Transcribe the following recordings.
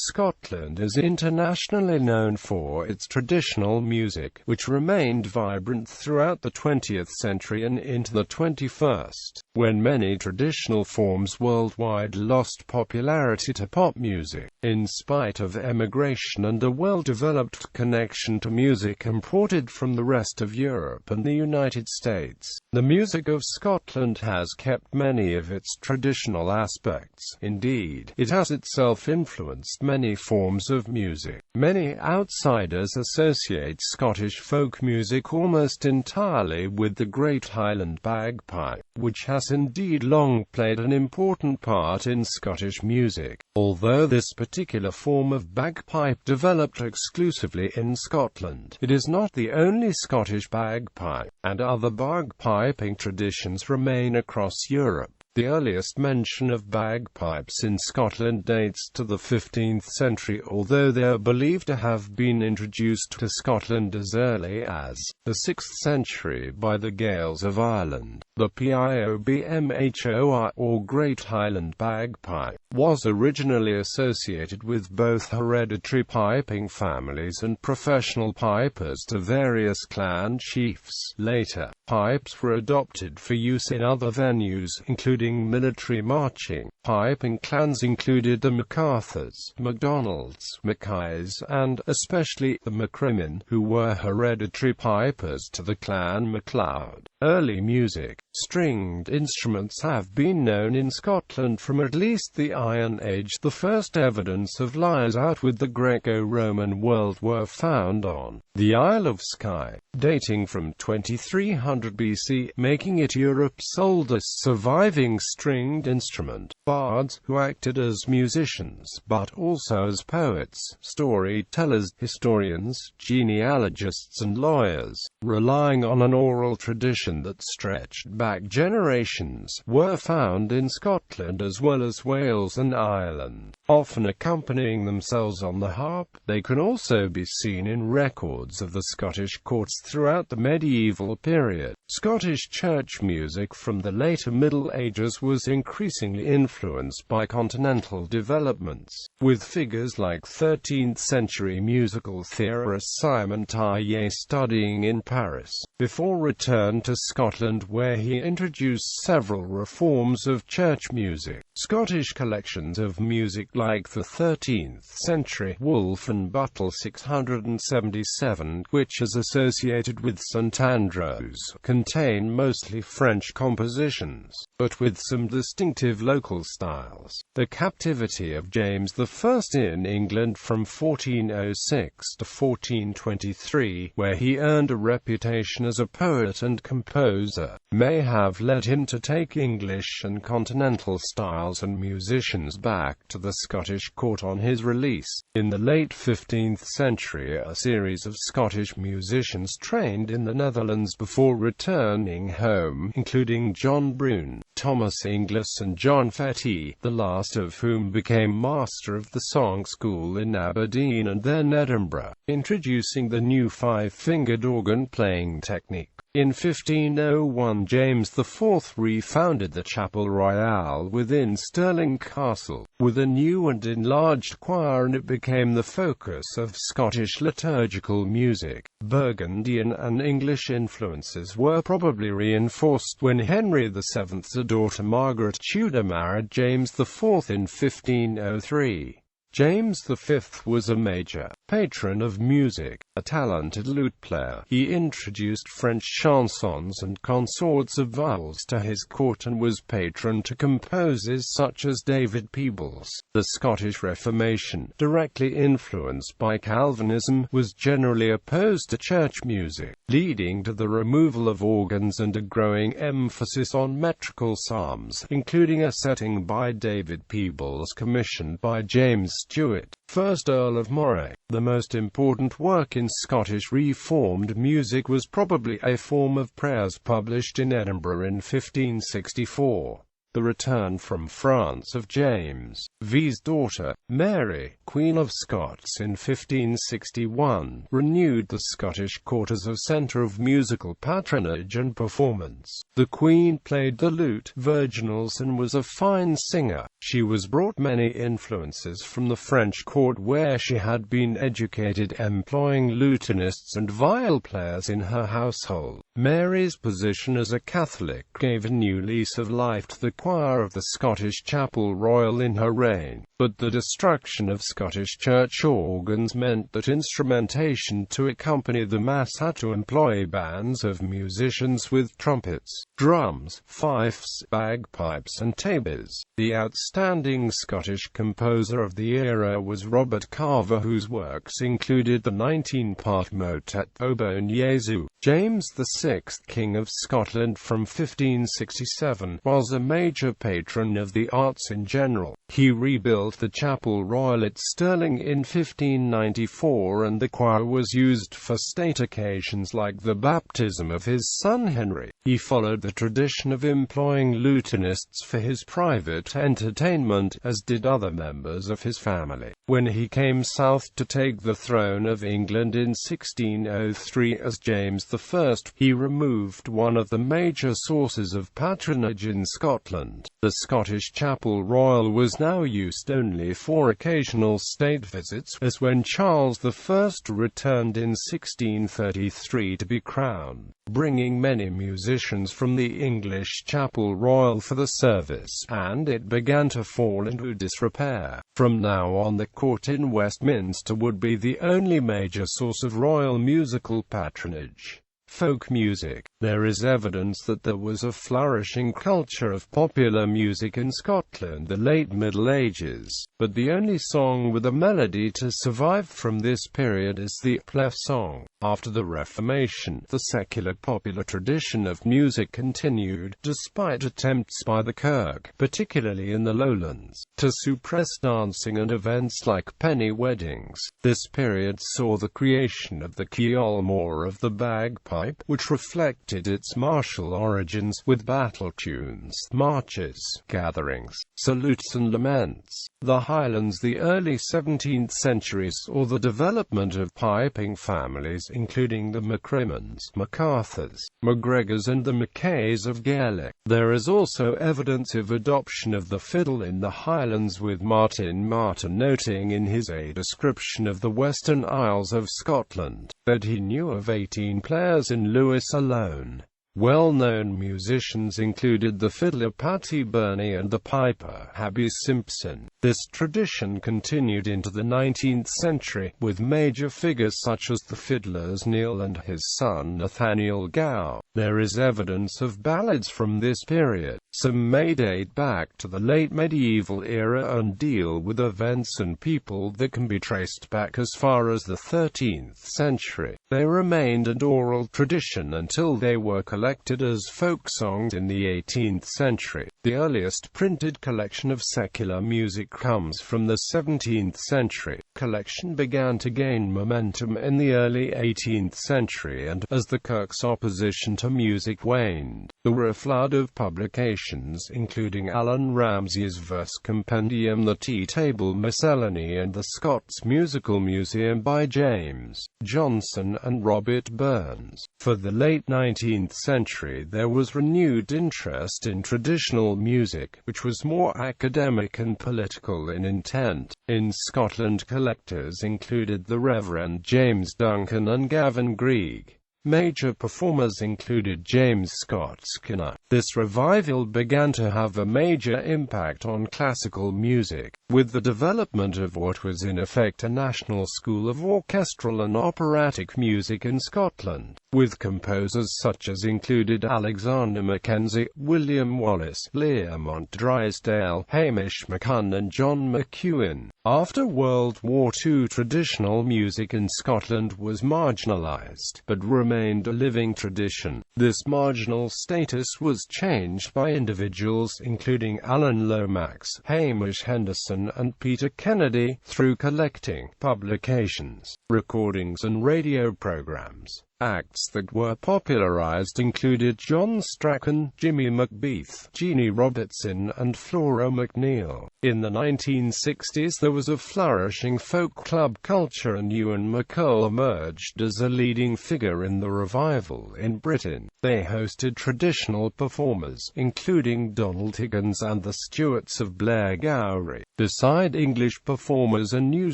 Scotland is internationally known for its traditional music, which remained vibrant throughout the 20th century and into the 21st, when many traditional forms worldwide lost popularity to pop music. In spite of emigration and a well-developed connection to music imported from the rest of Europe and the United States, the music of Scotland has kept many of its traditional aspects. Indeed, it has itself influenced many forms of music. Many outsiders associate Scottish folk music almost entirely with the Great Highland Bagpipe, which has indeed long played an important part in Scottish music. Although this particular form of bagpipe developed exclusively in Scotland, it is not the only Scottish bagpipe, and other bagpiping traditions remain across Europe. The earliest mention of bagpipes in Scotland dates to the 15th century, although they are believed to have been introduced to Scotland as early as the 6th century by the Gaels of Ireland. The PIOBMHOI, or Great Highland Bagpipe, was originally associated with both hereditary piping families and professional pipers to various clan chiefs. Later, pipes were adopted for use in other venues, including military marching. Piping clans included the MacArthurs, MacDonalds, Mackays, and, especially, the Maccrimmon, who were hereditary pipers to the clan MacLeod. Early music. Stringed instruments have been known in Scotland from at least the Iron Age. The first evidence of lyres out with the Greco-Roman world were found on the Isle of Skye, dating from 2300 BC, making it Europe's oldest surviving stringed instrument. Bards, who acted as musicians, but also as poets, storytellers, historians, genealogists and lawyers, relying on an oral tradition that stretched back generations, were found in Scotland as well as Wales and Ireland, often accompanying themselves on the harp. They can also be seen in records of the Scottish courts throughout the medieval period. Scottish church music from the later Middle Ages was increasingly influenced by continental developments, with figures like 13th-century musical theorist Simon Taillé studying in Paris, before return to Scotland where he introduced several reforms of church music. Scottish collections of music like the 13th-century Wolf and Buttle 677, which is associated with St Andrews, contain mostly French compositions, but with some distinctive local styles. The captivity of James I in England from 1406 to 1423, where he earned a reputation as a poet and composer, may have led him to take English and continental styles and musicians back to the Scottish court on his release. In the late 15th century, a series of Scottish musicians trained in the Netherlands before returning home, including John Brune, Thomas Inglis and John Fetty, the last of whom became master of the song school in Aberdeen and then Edinburgh, introducing the new five-fingered organ playing technique. In 1501 James IV refounded the Chapel Royal within Stirling Castle, with a new and enlarged choir, and it became the focus of Scottish liturgical music. Burgundian and English influences were probably reinforced when Henry VII's daughter Margaret Tudor married James IV in 1503. James V was a major patron of music, a talented lute player. He introduced French chansons and consorts of vowels to his court and was patron to composers such as David Peebles. The Scottish Reformation, directly influenced by Calvinism, was generally opposed to church music, leading to the removal of organs and a growing emphasis on metrical psalms, including a setting by David Peebles commissioned by James Stewart, 1st Earl of Moray. The most important work in Scottish Reformed music was probably a form of prayers published in Edinburgh in 1564. The return from France of James V's daughter, Mary, Queen of Scots in 1561, renewed the Scottish court as a centre of musical patronage and performance. The Queen played the lute, virginals, and was a fine singer. She was brought many influences from the French court where she had been educated, employing lutenists and viol players in her household. Mary's position as a Catholic gave a new lease of life to the choir of the Scottish Chapel Royal in her reign, but the destruction of Scottish church organs meant that instrumentation to accompany the Mass had to employ bands of musicians with trumpets, drums, fifes, bagpipes and tabors. The outstanding Scottish composer of the era was Robert Carver, whose works included the 19-part motet O Bon Jesu. James VI, King of Scotland from 1567, was a major patron of the arts in general. He rebuilt the Chapel Royal at Stirling in 1594, and the choir was used for state occasions like the baptism of his son Henry. He followed the tradition of employing lutenists for his private entertainment, as did other members of his family. When he came south to take the throne of England in 1603 as James I, he removed one of the major sources of patronage in Scotland. The Scottish Chapel Royal was now used only for occasional state visits, as when Charles I returned in 1633 to be crowned, bringing many musicians from the English Chapel Royal for the service, and it began to fall into disrepair. From now on, the court in Westminster would be the only major source of royal musical patronage. Folk music. There is evidence that there was a flourishing culture of popular music in Scotland the late Middle Ages, but the only song with a melody to survive from this period is the Plef song. After the Reformation, the secular popular tradition of music continued, despite attempts by the Kirk, particularly in the lowlands, to suppress dancing and events like penny weddings. This period saw the creation of the Keolmore of the bagpipe, which reflected its martial origins, with battle tunes, marches, gatherings, salutes and laments. The Highlands. The early 17th century saw the development of piping families, including the MacCrimmons, MacArthurs, MacGregors and the Mackays of Gaelic. There is also evidence of adoption of the fiddle in the Highlands, with Martin Martin noting in his A Description of the Western Isles of Scotland that he knew of 18 players in Lewis alone. Well-known musicians included the fiddler Paddy Burney and the piper Habby Simpson. This tradition continued into the 19th century, with major figures such as the fiddlers Neil and his son Nathaniel Gow. There is evidence of ballads from this period. Some may date back to the late medieval era and deal with events and people that can be traced back as far as the 13th century. They remained an oral tradition until they were collected as folk songs in the 18th century. The earliest printed collection of secular music comes from the 17th century. Collection began to gain momentum in the early 18th century, and as the Kirk's opposition to music waned, there were a flood of publications, including Alan Ramsay's verse compendium, the Tea Table Miscellany, and the Scots Musical Museum by James Johnson and Robert Burns. For the late 19th century, there was renewed interest in traditional music, which was more academic and political in intent. In Scotland, collectors included the Reverend James Duncan and Gavin Greig. Major performers included James Scott Skinner. This revival began to have a major impact on classical music, with the development of what was in effect a national school of orchestral and operatic music in Scotland, with composers such as included Alexander Mackenzie, William Wallace, Learmont Drysdale, Hamish MacCunn and John McEwen. After World War II, traditional music in Scotland was marginalised, but remained a living tradition. This marginal status was changed by individuals including Alan Lomax, Hamish Henderson and Peter Kennedy, through collecting, publications, recordings and radio programs. Acts that were popularized included John Strachan, Jimmy McBeath, Jeannie Robertson, and Flora McNeil. In the 1960s there was a flourishing folk club culture, and Ewan MacColl emerged as a leading figure in the revival in Britain. They hosted traditional performers, including Donald Higgins and the Stewarts of Blairgowrie, beside English performers and new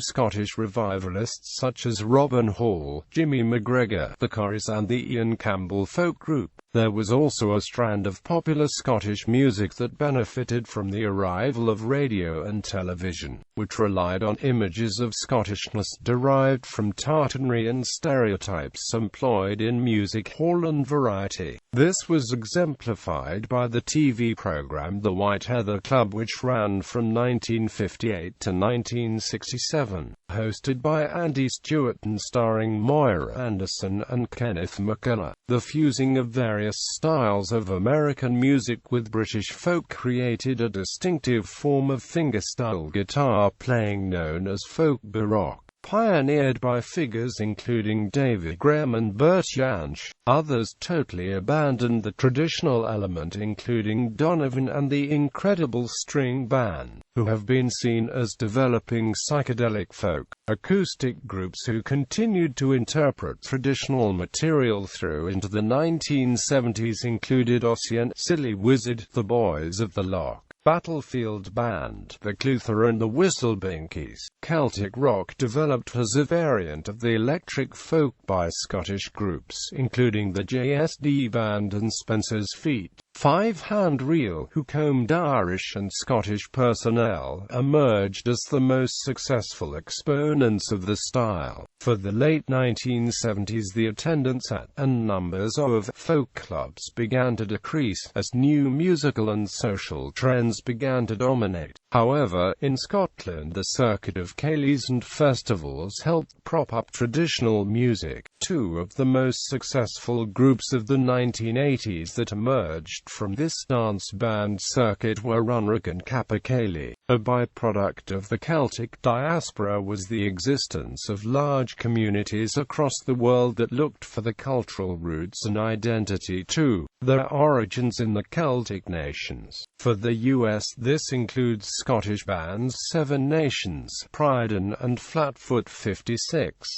Scottish revivalists such as Robin Hall, Jimmy McGregor, the Corries and the Ian Campbell folk group. There was also a strand of popular Scottish music that benefited from the arrival of radio and television, which relied on images of Scottishness derived from tartanry and stereotypes employed in music hall and variety. This was exemplified by the TV program The White Heather Club, which ran from 1958 to 1967, hosted by Andy Stewart and starring Moira Anderson and Kenneth McKenna. The fusing of various styles of American music with British folk created a distinctive form of fingerstyle guitar playing known as folk baroque, pioneered by figures including David Graham and Bert Jansch. Others totally abandoned the traditional element, including Donovan and the Incredible String Band, who have been seen as developing psychedelic folk. Acoustic groups who continued to interpret traditional material through into the 1970s included Ossian, Silly Wizard, the Boys of the Loch, Battlefield Band, the Clutha and the Whistlebinkies. Celtic rock developed as a variant of the electric folk by Scottish groups, including the JSD Band and Spencer's Feet. Five-Hand Reel, who combed Irish and Scottish personnel, emerged as the most successful exponents of the style. For the late 1970s, the attendance at and numbers of folk clubs began to decrease, as new musical and social trends began to dominate. However, in Scotland the circuit of ceilidhs and festivals helped prop up traditional music. Two of the most successful groups of the 1980s that emerged from this dance band circuit were Runrig and Capercaillie. A byproduct of the Celtic diaspora was the existence of large communities across the world that looked for the cultural roots and identity to their origins in the Celtic nations. For the US, this includes Scottish bands Seven Nations, Pryden and Flatfoot 56.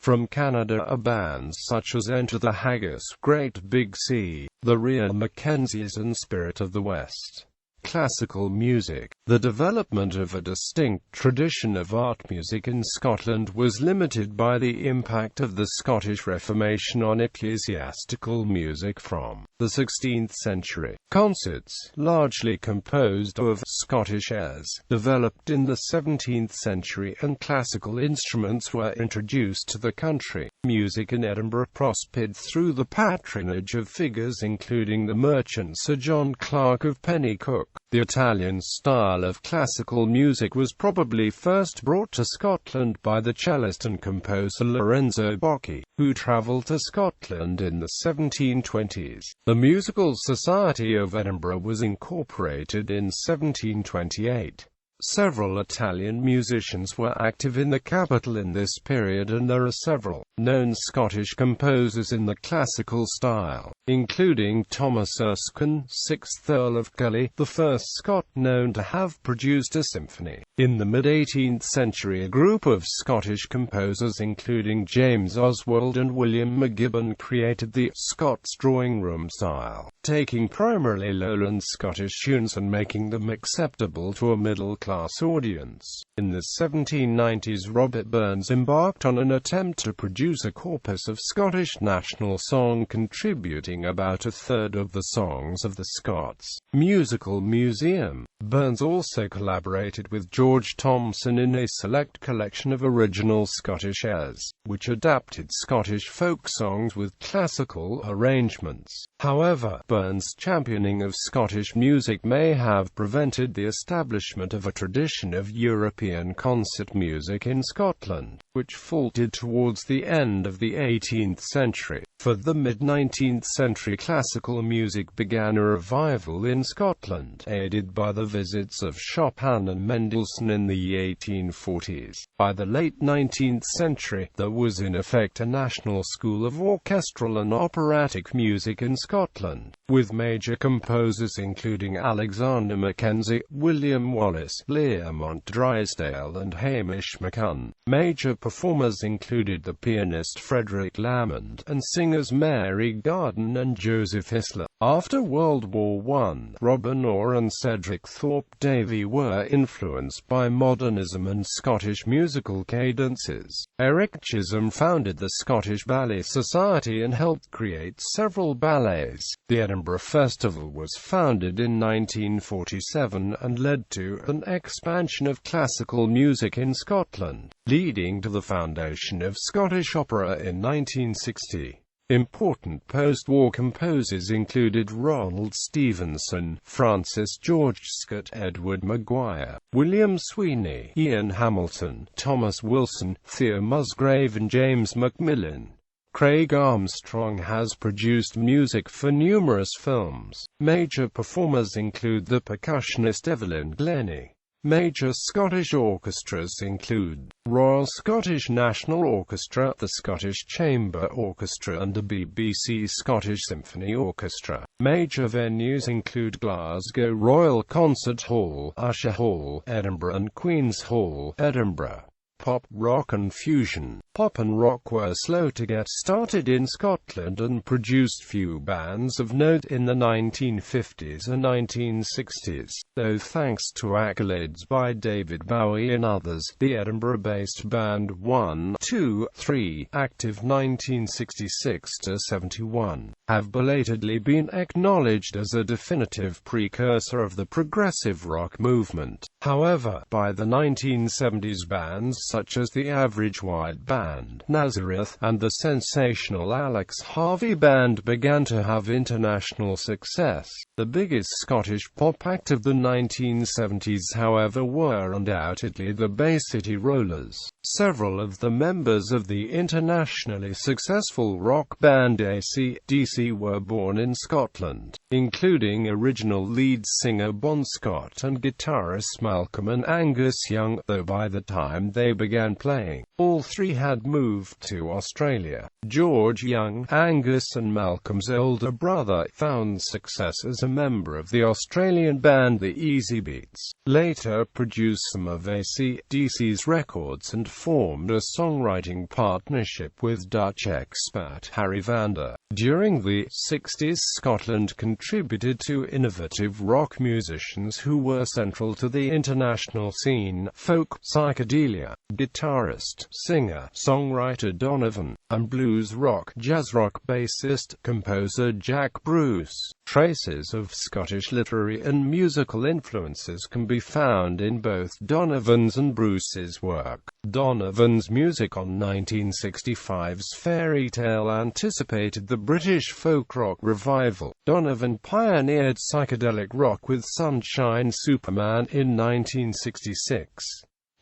From Canada are bands such as Enter the Haggis, Great Big Sea, the Rhea Mackenzies and Spirit of the West. Classical music. The development of a distinct tradition of art music in Scotland was limited by the impact of the Scottish Reformation on ecclesiastical music from the 16th century. Concerts, largely composed of Scottish airs, developed in the 17th century, and classical instruments were introduced to the country. Music in Edinburgh prospered through the patronage of figures including the merchant Sir John Clark of Pennycook. The Italian style of classical music was probably first brought to Scotland by the cellist and composer Lorenzo Bocchi, who travelled to Scotland in the 1720s. The Musical Society of Edinburgh was incorporated in 1728. Several Italian musicians were active in the capital in this period, and there are several known Scottish composers in the classical style, including Thomas Erskine, 6th Earl of Cully, the first Scot known to have produced a symphony. In the mid-18th century, a group of Scottish composers including James Oswald and William McGibbon created the Scots drawing room style, taking primarily lowland Scottish tunes and making them acceptable to a middle-class audience. In the 1790s, Robert Burns embarked on an attempt to produce a corpus of Scottish national song contributing about a third of the songs of the Scots Musical Museum. Burns also collaborated with George Thomson in a select collection of original Scottish airs, which adapted Scottish folk songs with classical arrangements. However, Burns' championing of Scottish music may have prevented the establishment of a tradition of European concert music in Scotland, which faltered towards the end of the 18th century. For the mid-19th century, classical music began a revival in Scotland, aided by the visits of Chopin and Mendelssohn in the 1840s. By the late 19th century, there was in effect a national school of orchestral and operatic music in Scotland, with major composers including Alexander Mackenzie, William Wallace, Learmont Drysdale and Hamish MacCunn. Major performers included the pianist Frederick Lamond, and singers Mary Garden and Joseph Isler. After World War I, Robin Orr and Cedric Thorpe Davy were influenced by modernism and Scottish musical cadences. Eric Chisholm founded the Scottish Ballet Society and helped create several ballets. The Edinburgh Festival was founded in 1947 and led to an expansion of classical music in Scotland, leading to the foundation of Scottish opera in 1960. Important post-war composers included Ronald Stevenson, Francis George Scott, Edward Maguire, William Sweeney, Ian Hamilton, Thomas Wilson, Theo Musgrave and James Macmillan. Craig Armstrong has produced music for numerous films. Major performers include the percussionist Evelyn Glennie. Major Scottish orchestras include Royal Scottish National Orchestra, the Scottish Chamber Orchestra and the BBC Scottish Symphony Orchestra. Major venues include Glasgow Royal Concert Hall, Usher Hall, Edinburgh and Queen's Hall, Edinburgh. Pop, rock and fusion. Pop and rock were slow to get started in Scotland and produced few bands of note in the 1950s and 1960s, though thanks to accolades by David Bowie and others, the Edinburgh-based band 1-2-3, active 1966–71, have belatedly been acknowledged as a definitive precursor of the progressive rock movement. However, by the 1970s, bands such as the Average White Band, Nazareth, and the sensational Alex Harvey Band began to have international success. The biggest Scottish pop act of the 1970s, however, were undoubtedly the Bay City Rollers. Several of the members of the internationally successful rock band AC/DC were born in Scotland, including original lead singer Bon Scott and guitarists Malcolm and Angus Young, though by the time they began playing, all three had moved to Australia. George Young, Angus and Malcolm's older brother, found success as a member of the Australian band the Easy Beats, later produced some of AC/DC's records and formed a songwriting partnership with Dutch expat Harry Vander. During the 60s, Scotland contributed to innovative rock musicians who were central to the international scene: folk, psychedelia, guitarist, singer, songwriter Donovan, and blues rock, jazz rock bassist, composer Jack Bruce. Traces of Scottish literary and musical influences can be found in both Donovan's and Bruce's work. Donovan's music on 1965's Fairy Tale anticipated the British folk rock revival. Donovan pioneered psychedelic rock with Sunshine Superman in 1966.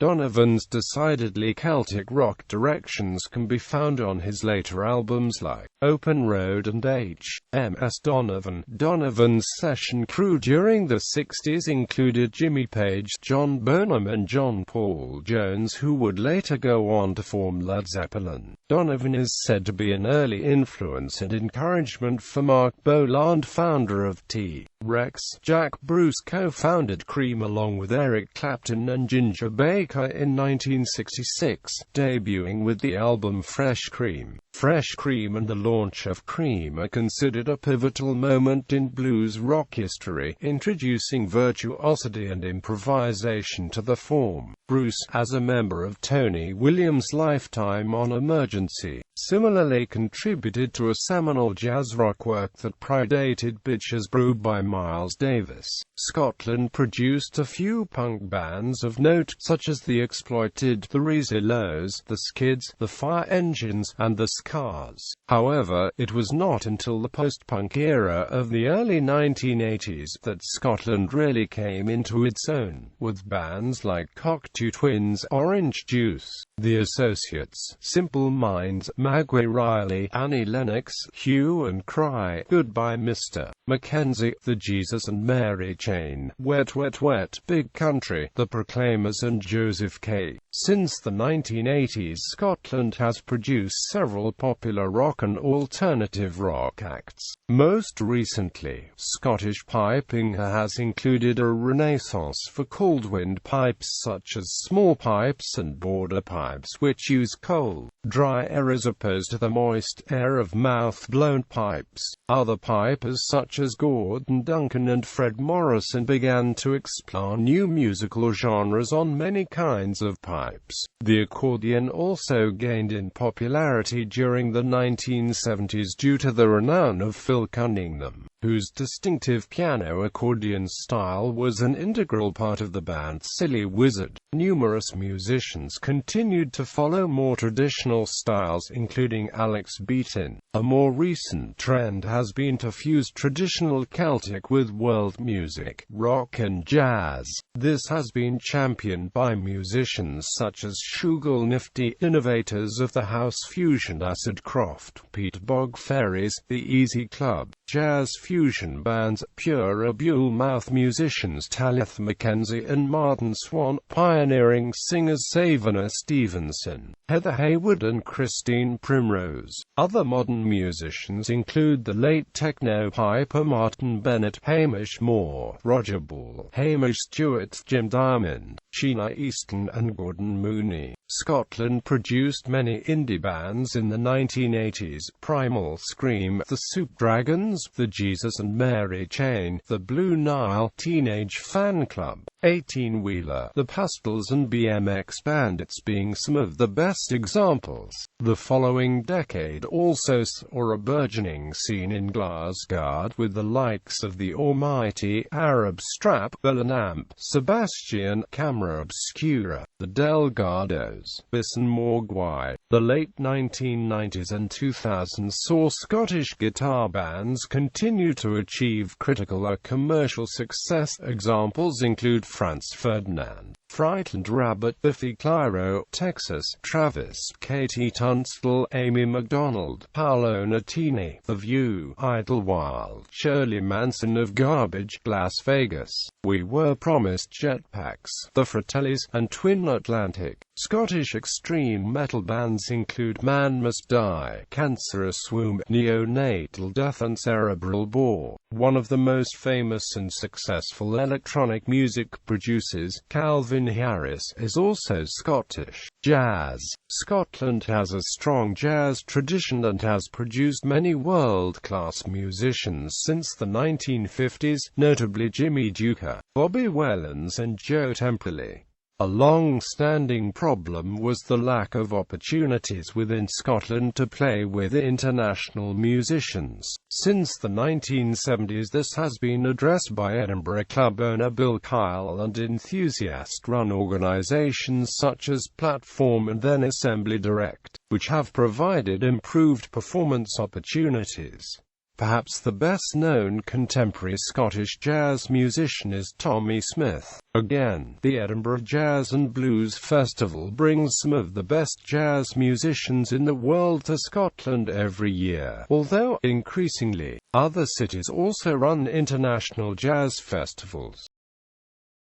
Donovan's decidedly Celtic rock directions can be found on his later albums like Open Road and H.M.S. Donovan. Donovan's session crew during the 60s included Jimmy Page, John Bonham and John Paul Jones, who would later go on to form Led Zeppelin. Donovan is said to be an early influence and encouragement for Mark Boland, founder of T-Rex. Jack Bruce co-founded Cream along with Eric Clapton and Ginger Baker in 1966, debuting with the album Fresh Cream. Fresh Cream and the launch of Cream are considered a pivotal moment in blues rock history, introducing virtuosity and improvisation to the form. Bruce, as a member of Tony Williams' Lifetime on Emergency, similarly contributed to a seminal jazz rock work that predated Bitches Brew by Miles Davis. Scotland produced a few punk bands of note, such as The Exploited, The Reezy Lows, The Skids, The Fire Engines, and The cars. However, it was not until the post-punk era of the early 1980s that Scotland really came into its own, with bands like Cockatoo Twins, Orange Juice, The Associates, Simple Minds, Maggie Riley, Annie Lennox, Hue and Cry, Goodbye Mr. Mackenzie, The Jesus and Mary Chain, Wet Wet Wet, Big Country, The Proclaimers and Joseph K. Since the 1980s, Scotland has produced several popular rock and alternative rock acts. Most recently, Scottish piping has included a renaissance for cold-wind pipes such as small pipes and border pipes, which use cold, dry air as opposed to the moist air of mouth-blown pipes. Other pipers such as Gordon Duncan and Fred Morrison began to explore new musical genres on many kinds of pipes. The accordion also gained in popularity during the 1970s due to the renown of Phil Cunningham, whose distinctive piano accordion style was an integral part of the band Silly Wizard. Numerous musicians continued to follow more traditional styles, including Alex Beaton. A more recent trend has been to fuse traditional Celtic with world music, rock and jazz. This has been championed by musicians such as Shugal Nifty, innovators of the house fusion Acid Croft, Pete Bog Fairies, The Easy Club, jazz fusion bands, Pure Abule-Mouth musicians Talith Mackenzie and Martin Swan, pioneering singers Savannah Stevenson, Heather Hayward and Christine Primrose. Other modern musicians include the late techno piper Martin Bennett, Hamish Moore, Roger Ball, Hamish Stewart, Jim Diamond, Sheena Easton and Gordon Mooney. Scotland produced many indie bands in the 1980s, Primal Scream, The Soup Dragons, The Jesus and Mary Chain, The Blue Nile, Teenage Fan Club, 18-Wheeler, The Pastels and BMX Bandits being some of the best examples. The following decade also saw a burgeoning scene in Glasgow with the likes of the almighty Arab Strap, Bellanamp, Sebastian, Camera Obscura, the Delgados, Bisson Mogwai. The late 1990s and 2000s saw Scottish guitar bands continue to achieve critical or commercial success. Examples include Franz Ferdinand, Frightened Rabbit, Biffy Clyro, Texas, Travis, Katie Tunstall, Amy MacDonald, Paolo Nutini, The View, Idlewild, Shirley Manson of Garbage, Las Vegas, We Were Promised Jetpacks, The Fratellis, and Twin Atlantic. Scottish extreme metal bands include Man Must Die, Cancerous Womb, Neonatal Death and Cerebral Bore. One of the most famous and successful electronic music producers, Calvin Harris, is also Scottish. Jazz. Scotland has a strong jazz tradition and has produced many world-class musicians since the 1950s, notably Jimmy Duca, Bobby Wellens and Joe Temperley. A long-standing problem was the lack of opportunities within Scotland to play with international musicians. Since the 1970s this has been addressed by Edinburgh club owner Bill Kyle and enthusiast-run organisations such as Platform and then Assembly Direct, which have provided improved performance opportunities. Perhaps the best-known contemporary Scottish jazz musician is Tommy Smith. Again, the Edinburgh Jazz and Blues Festival brings some of the best jazz musicians in the world to Scotland every year, although, increasingly, other cities also run international jazz festivals.